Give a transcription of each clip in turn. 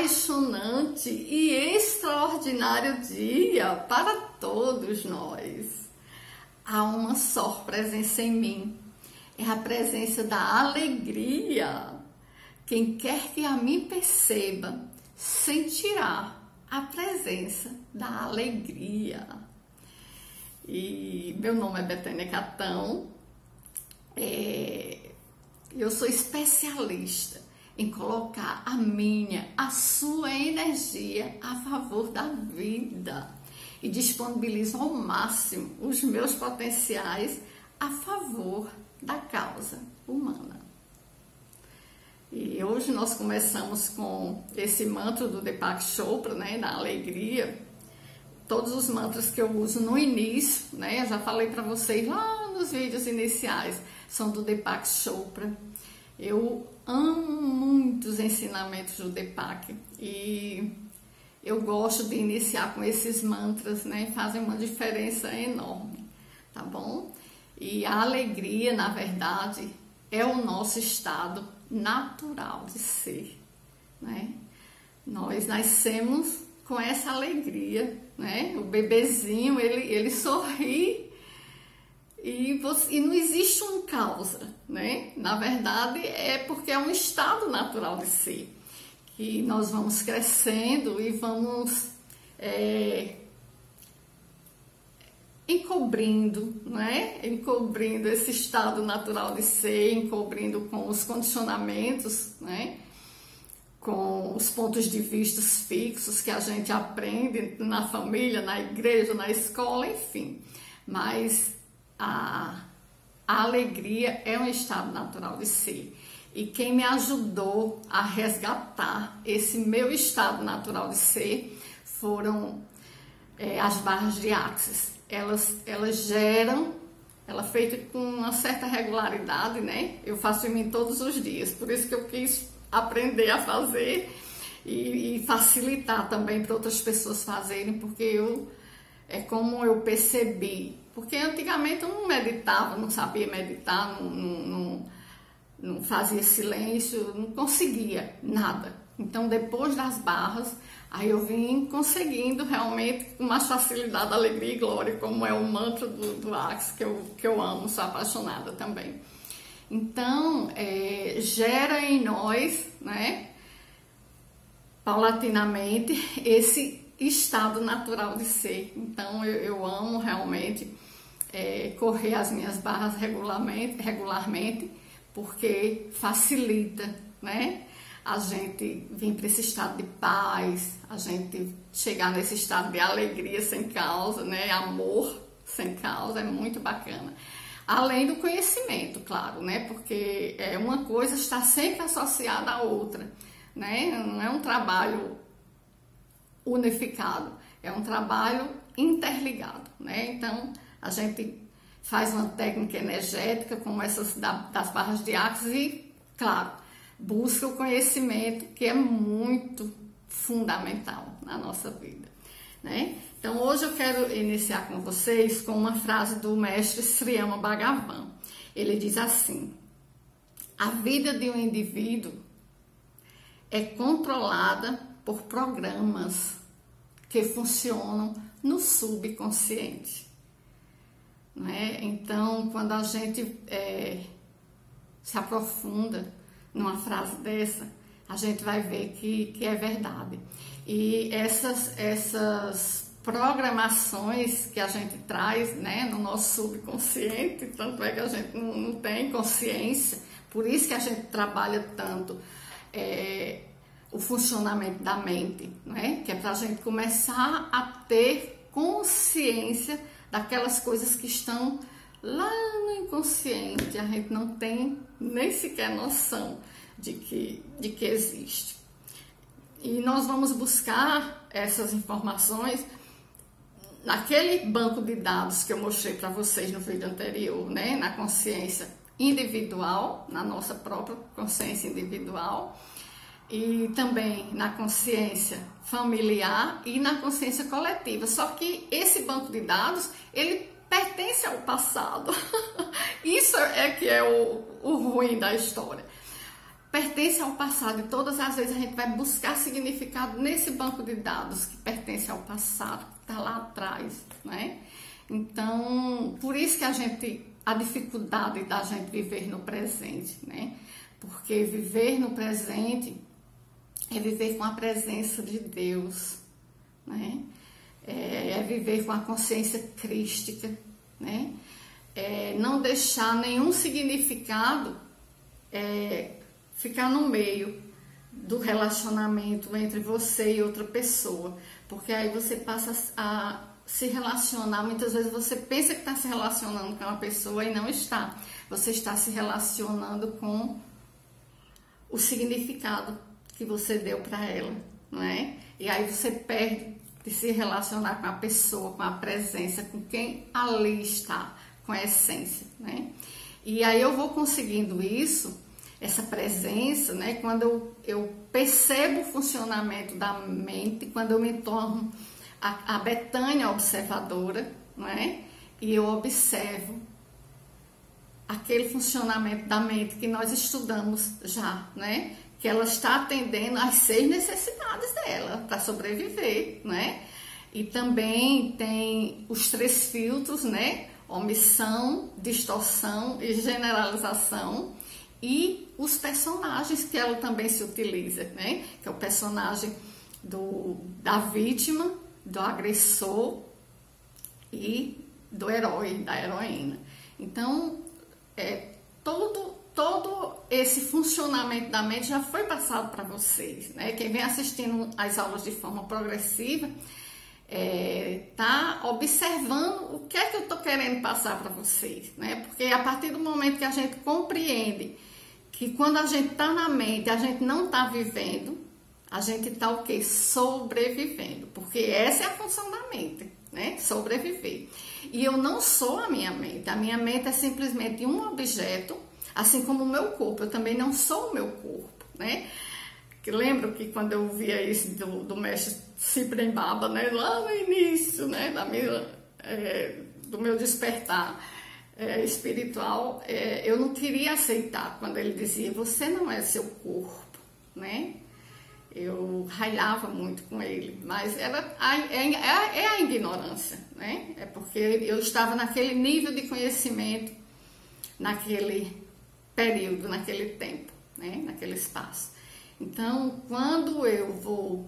apaixonante e extraordinário dia para todos nós. Há uma só presença em mim, é a presença da alegria. Quem quer que a mim perceba, sentirá a presença da alegria. E meu nome é Betânia Catão, eu sou especialista em colocar a sua energia a favor da vida e disponibilizo ao máximo os meus potenciais a favor da causa humana. E hoje nós começamos com esse mantra do Deepak Chopra, né, da alegria. Todos os mantras que eu uso no início, né, eu já falei para vocês lá nos vídeos iniciais, são do Deepak Chopra. Eu amo muito os ensinamentos do Deepak e eu gosto de iniciar com esses mantras, né, fazem uma diferença enorme, tá bom? E a alegria, na verdade, é o nosso estado natural de ser, né? Nós nascemos com essa alegria, né? O bebezinho, ele sorri e não existe uma causa, né? Na verdade, é porque é um estado natural de ser, que nós vamos crescendo e vamos encobrindo, né? Encobrindo esse estado natural de ser, encobrindo com os condicionamentos, né? Com os pontos de vista fixos que a gente aprende na família, na igreja, na escola, enfim. Mas a alegria é um estado natural de ser. E quem me ajudou a resgatar esse meu estado natural de ser foram as barras de Axis. Elas geram, ela é feita com uma certa regularidade, né? Eu faço em mim todos os dias, por isso que eu quis aprender a fazer e facilitar também para outras pessoas fazerem, porque é como eu percebi, porque antigamente eu não meditava, não sabia meditar, não fazia silêncio, não conseguia nada. Então depois das barras, aí eu vim conseguindo realmente com mais facilidade, alegria e glória, como é o mantra do Axis, que eu amo, sou apaixonada também. Então, gera em nós, né, paulatinamente, esse estado natural de ser. Então, eu amo realmente correr as minhas barras regularmente, porque facilita, né, a gente vir para esse estado de paz, a gente chegar nesse estado de alegria sem causa, né, amor sem causa, é muito bacana. Além do conhecimento, claro, né? Porque uma coisa está sempre associada à outra, né? Não é um trabalho unificado, é um trabalho interligado, né? Então, a gente faz uma técnica energética como essas das barras de Axis e, claro, busca o conhecimento, que é muito fundamental na nossa vida, né? Então, hoje eu quero iniciar com vocês com uma frase do mestre Sriyama Bhagavan. Ele diz assim: a vida de um indivíduo é controlada por programas que funcionam no subconsciente. Não é? Então, quando a gente se aprofunda numa frase dessa, a gente vai ver que é verdade. E essas programações que a gente traz, né, no nosso subconsciente, tanto é que a gente não tem consciência, por isso que a gente trabalha tanto o funcionamento da mente, né, que é para a gente começar a ter consciência daquelas coisas que estão lá no inconsciente, a gente não tem nem sequer noção de que existe. E nós vamos buscar essas informações naquele banco de dados que eu mostrei para vocês no vídeo anterior, né? Na consciência individual, na nossa própria consciência individual, e também na consciência familiar e na consciência coletiva. Só que esse banco de dados, ele pertence ao passado. Isso é que é o ruim da história. pertence ao passado, e todas as vezes a gente vai buscar significado nesse banco de dados que pertence ao passado, que está lá atrás, né? Então, por isso que a dificuldade da gente viver no presente, né? Porque viver no presente é viver com a presença de Deus, né? É viver com a consciência crística, né? Não deixar nenhum significado ficar no meio do relacionamento entre você e outra pessoa, porque aí você passa a se relacionar. Muitas vezes você pensa que está se relacionando com uma pessoa e não está. Você está se relacionando com o significado que você deu para ela, não é? E aí você perde de se relacionar com a pessoa, com a presença, com quem ali está, com a essência, né? E aí eu vou conseguindo isso, essa presença, né? Quando eu percebo o funcionamento da mente, quando eu me torno a Betânia observadora, não é? E eu observo aquele funcionamento da mente que nós estudamos já, né? Que ela está atendendo às 6 necessidades dela para sobreviver, né? E também tem os 3 filtros, né? Omissão, distorção e generalização, e os personagens que ela também se utiliza, né? Que é o personagem da vítima, do agressor e do herói, da heroína. Então, todo esse funcionamento da mente já foi passado para vocês, né? Quem vem assistindo as aulas de forma progressiva tá observando o que é que eu estou querendo passar para vocês, né? Porque a partir do momento que a gente compreende que quando a gente está na mente, a gente não está vivendo, a gente está o quê? Sobrevivendo, porque essa é a função da mente, né? Sobreviver. E eu não sou a minha mente é simplesmente um objeto, assim como o meu corpo, eu também não sou o meu corpo, né? Lembro que quando eu via isso do mestre Ciprem Baba, né, lá no início, né, do meu despertar espiritual, eu não queria aceitar quando ele dizia: você não é seu corpo, né? Eu ralhava muito com ele, mas é a ignorância, né? É porque eu estava naquele nível de conhecimento, naquele período, naquele tempo, né? Naquele espaço. Então, quando eu vou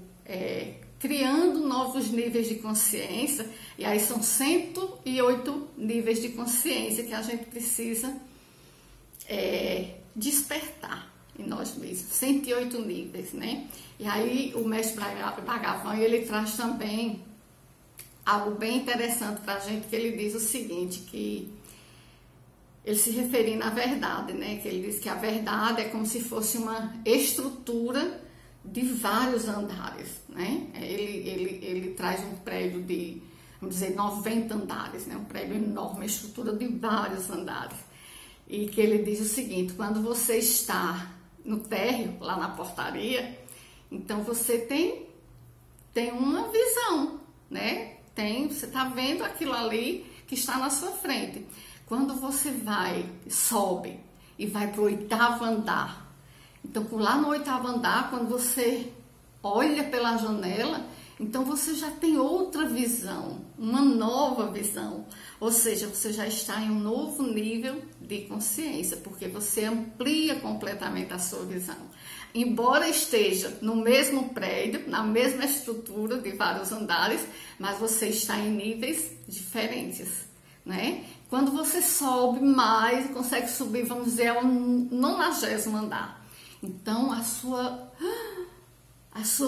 criando novos níveis de consciência, e aí são 108 níveis de consciência que a gente precisa despertar em nós mesmos, 108 níveis, né? E aí o mestre Bhagavan, ele traz também algo bem interessante para a gente, que ele diz o seguinte, que ele se referindo à verdade, né? Que ele diz que a verdade é como se fosse uma estrutura de vários andares, né? Ele traz um prédio de, vamos dizer, 90 andares, né? Um prédio enorme, uma estrutura de vários andares. E que ele diz o seguinte: quando você está no térreo, lá na portaria, então você tem uma visão, né? Você está vendo aquilo ali que está na sua frente. Quando você sobe e vai para o 8º andar, então lá no 8º andar, quando você olha pela janela, então você já tem outra visão, uma nova visão, ou seja, você já está em um novo nível de consciência, porque você amplia completamente a sua visão. Embora esteja no mesmo prédio, na mesma estrutura de vários andares, mas você está em níveis diferentes, né? Quando você sobe mais, consegue subir, vamos dizer, ao 90º andar. Então, a sua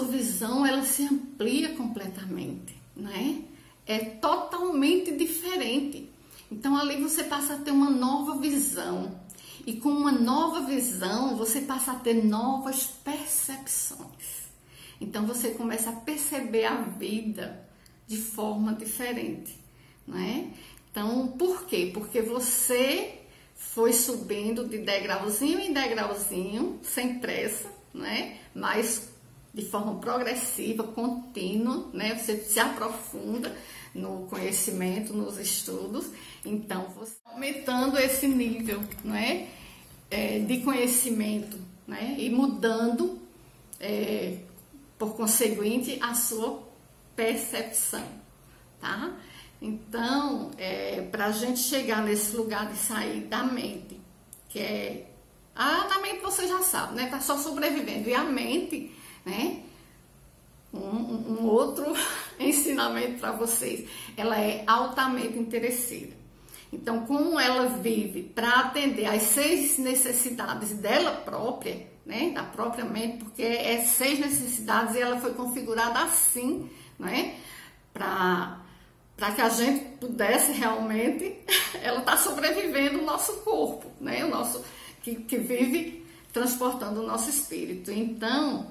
visão, ela se amplia completamente, né? É totalmente diferente. Então, ali você passa a ter uma nova visão. E com uma nova visão, você passa a ter novas percepções. Então, você começa a perceber a vida de forma diferente, né? Então, por quê? Porque você foi subindo de degrauzinho em degrauzinho, sem pressa, né? Mas de forma progressiva, contínua, né? Você se aprofunda no conhecimento, nos estudos. Então, você aumentando esse nível, não é? De conhecimento né? E mudando, por conseguinte, a sua percepção, tá? Então, para a gente chegar nesse lugar de sair da mente, que é... na mente você já sabe, né? Tá só sobrevivendo. E a mente, né? Um outro ensinamento para vocês. Ela é altamente interesseira. Então, como ela vive para atender às 6 necessidades dela própria, né? Da própria mente, porque 6 necessidades e ela foi configurada assim, né? Para que a gente pudesse realmente, ela está sobrevivendo o nosso corpo, né? O nosso, que vive transportando o nosso espírito. Então,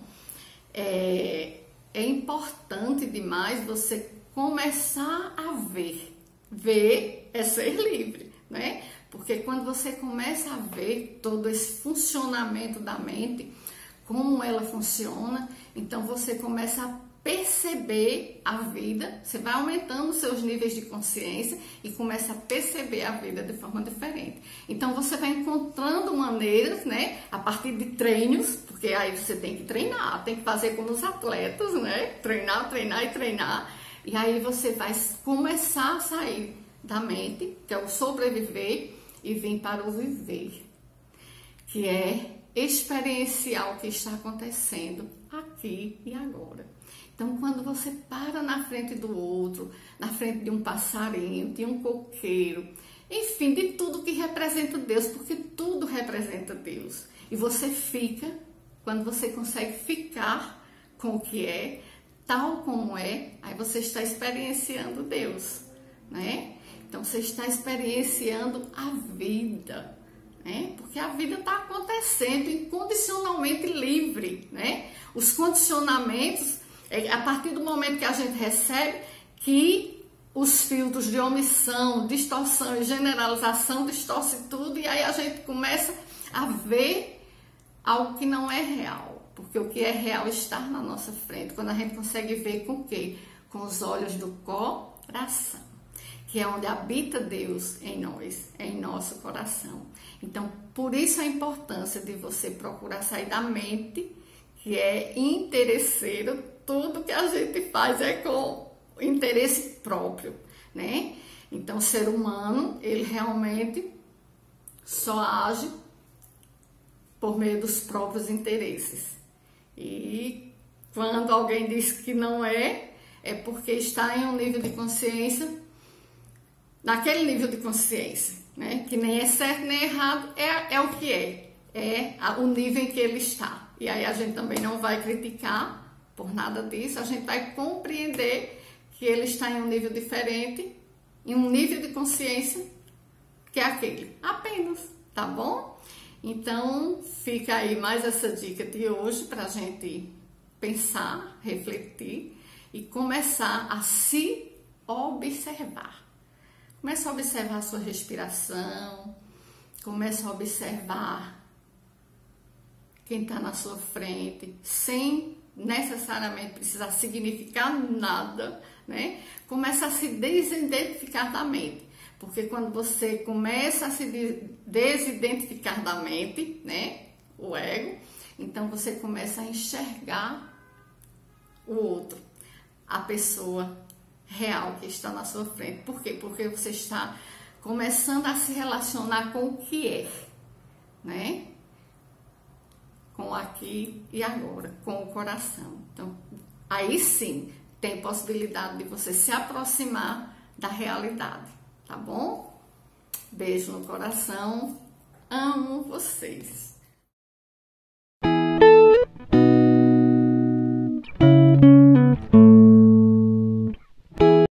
é importante demais você começar a ver. Ver é ser livre, né? Porque quando você começa a ver todo esse funcionamento da mente, como ela funciona, então você começa a perceber a vida, você vai aumentando seus níveis de consciência e começa a perceber a vida de forma diferente. Então você vai encontrando maneiras, né, a partir de treinos, porque aí você tem que treinar, tem que fazer como os atletas, né, treinar, treinar e treinar, e aí você vai começar a sair da mente, que é o sobreviver, e vir para o viver, que é experienciar o que está acontecendo aqui e agora. Então, quando você para na frente do outro, na frente de um passarinho, de um coqueiro, enfim, de tudo que representa Deus, porque tudo representa Deus. E você fica, quando você consegue ficar com o que é, tal como é, aí você está experienciando Deus, né? Então, você está experienciando a vida, né? Porque a vida está acontecendo incondicionalmente livre, né? Os condicionamentos, a partir do momento que a gente recebe, que os filtros de omissão, distorção e generalização distorcem tudo, e aí a gente começa a ver algo que não é real, porque o que é real está na nossa frente, quando a gente consegue ver com o quê? Com os olhos do coração, que é onde habita Deus em nós, em nosso coração. Então, por isso a importância de você procurar sair da mente, que é interesseira. Tudo que a gente faz é com interesse próprio, né? Então, o ser humano, ele realmente só age por meio dos próprios interesses. E quando alguém diz que não é porque está em um nível de consciência, naquele nível de consciência, né? Que nem é certo nem errado, é o que é o nível em que ele está. E aí a gente também não vai criticar por nada disso, a gente vai compreender que ele está em um nível diferente, em um nível de consciência que é aquele, apenas, tá bom? Então, fica aí mais essa dica de hoje para a gente pensar, refletir e começar a se observar. Começa a observar a sua respiração, começa a observar quem está na sua frente, sem necessariamente precisar significar nada, né? Começa a se desidentificar da mente, porque quando você começa a se desidentificar da mente, né? O ego, então você começa a enxergar o outro, a pessoa real que está na sua frente. Por quê? Porque você está começando a se relacionar com o que é, né? Com aqui e agora, com o coração. Então, aí sim, tem possibilidade de você se aproximar da realidade, tá bom? Beijo no coração, amo vocês.